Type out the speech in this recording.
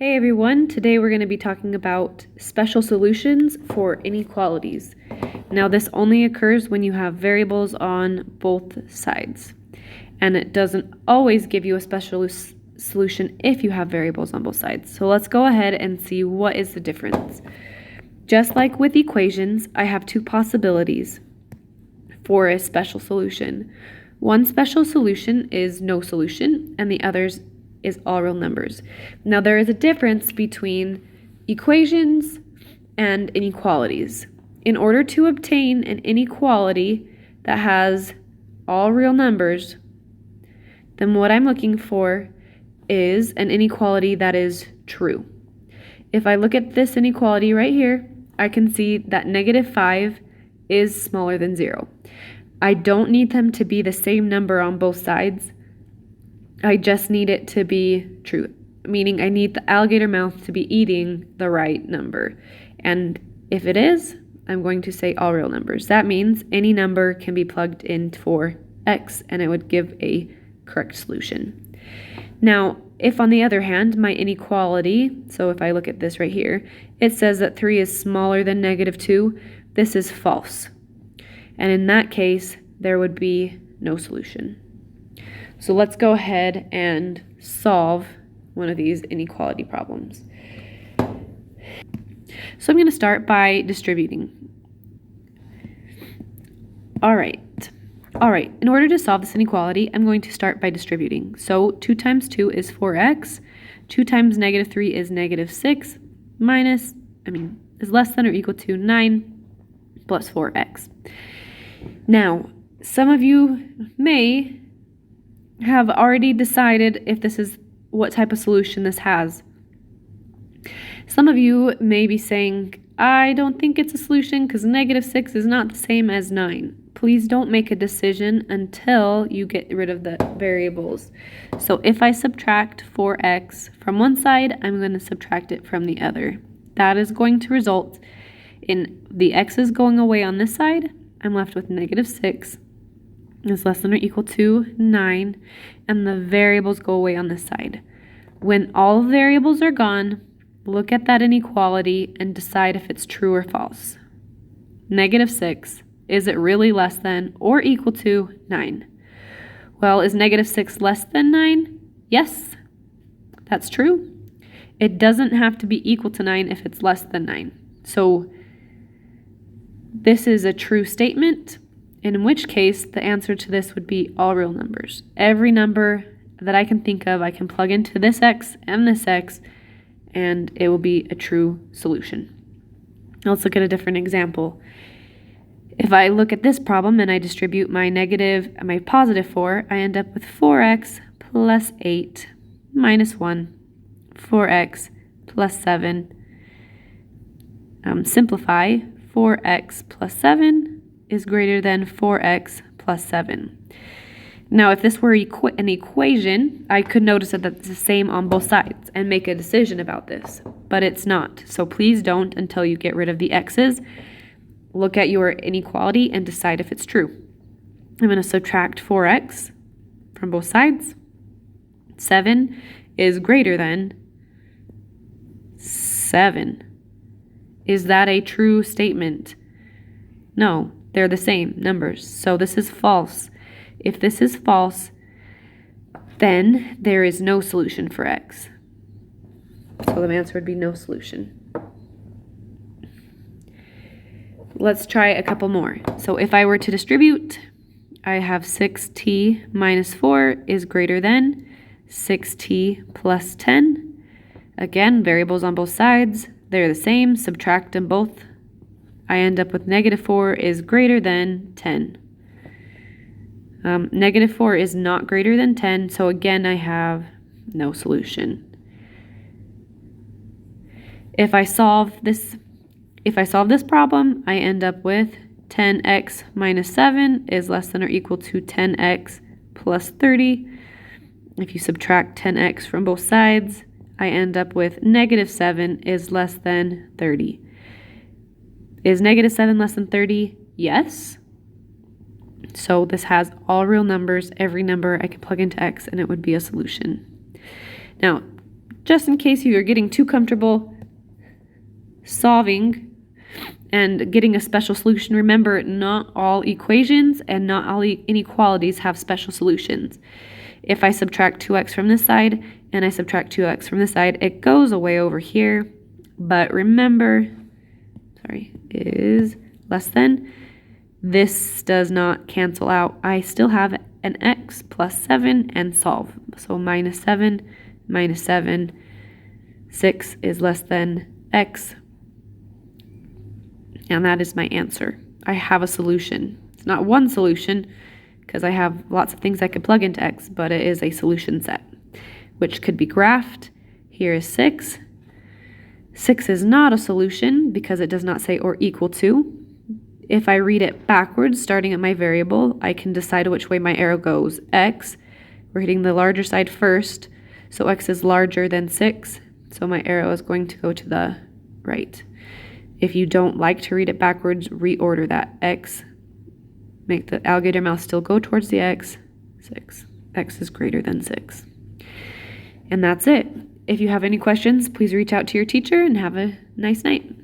Hey everyone, today we're going to be talking about special solutions for inequalities. Now this only occurs when you have variables on both sides, and it doesn't always give you a special solution if you have variables on both sides. So let's go ahead and see what is the difference. Just like with equations, I have two possibilities for a special solution. One special solution is no solution, and the others is all real numbers. Now there is a difference between equations and inequalities. In order to obtain an inequality that has all real numbers, then what I'm looking for is an inequality that is true. If I look at this inequality right here, I can see that -5 is smaller than 0. I don't need them to be the same number on both sides. I just need it to be true, meaning I need the alligator mouth to be eating the right number. And if it is, I'm going to say all real numbers. That means any number can be plugged in for x and it would give a correct solution. Now, if on the other hand, my inequality, so if I look at this right here, it says that 3 is smaller than -2, this is false. And in that case, there would be no solution. So let's go ahead and solve one of these inequality problems. So I'm going to start by distributing. All right. In order to solve this inequality, I'm going to start by distributing. So 2 times 2 is 4x. 2 times -3 is -6 is less than or equal to 9 plus 4x. Now, some of you may have already decided if this is what type of solution this has. Some of you may be saying, I don't think it's a solution because -6 is not the same as 9. Please don't make a decision until you get rid of the variables. So if I subtract 4x from one side, I'm going to subtract it from the other. That is going to result in the x's going away on this side. I'm left with -6 is less than or equal to 9, and the variables go away on this side. When all variables are gone, look at that inequality and decide if it's true or false. -6, is it really less than or equal to 9? Well, is -6 less than 9? Yes, that's true. It doesn't have to be equal to 9 if it's less than 9. So this is a true statement, in which case the answer to this would be all real numbers. Every number that I can think of, I can plug into this x and this x, and it will be a true solution. Now let's look at a different example. If I look at this problem and I distribute my positive 4, I end up with 4x plus 8 minus 1, 4x plus 7. Simplify, 4x plus 7 is greater than 4x plus 7. Now, if this were an equation, I could notice that it's the same on both sides and make a decision about this, but it's not. So please don't until you get rid of the x's. Look at your inequality and decide if it's true. I'm going to subtract 4x from both sides. 7 is greater than 7. Is that a true statement? No. They're the same numbers, so this is false. If this is false, then there is no solution for x. So the answer would be no solution. Let's try a couple more. So if I were to distribute, I have 6t minus 4 is greater than 6t plus 10. Again, variables on both sides. They're the same. Subtract them both. I end up with -4 is greater than 10. -4 is not greater than 10, so again I have no solution. If I solve this problem, I end up with 10x minus 7 is less than or equal to 10x plus 30. If you subtract 10x from both sides, I end up with -7 is less than 30. Is -7 less than 30? Yes. So this has all real numbers. Every number I can plug into x and it would be a solution. Now, just in case you're getting too comfortable solving and getting a special solution, remember, not all equations and not all inequalities have special solutions. If I subtract 2x from this side and I subtract 2x from this side, it goes away over here. But remember, is less than. This does not cancel out. I still have an x plus 7 and solve. So minus 7, 6 is less than x. And that is my answer. I have a solution. It's not one solution because I have lots of things I could plug into x, but it is a solution set, which could be graphed. Here is 6. 6 is not a solution because it does not say or equal to. If I read it backwards, starting at my variable, I can decide which way my arrow goes. X, we're hitting the larger side first, so x is larger than 6, so my arrow is going to go to the right. If you don't like to read it backwards, reorder that. X, make the alligator mouth still go towards the x, 6. X is greater than 6. And that's it. If you have any questions, please reach out to your teacher and have a nice night.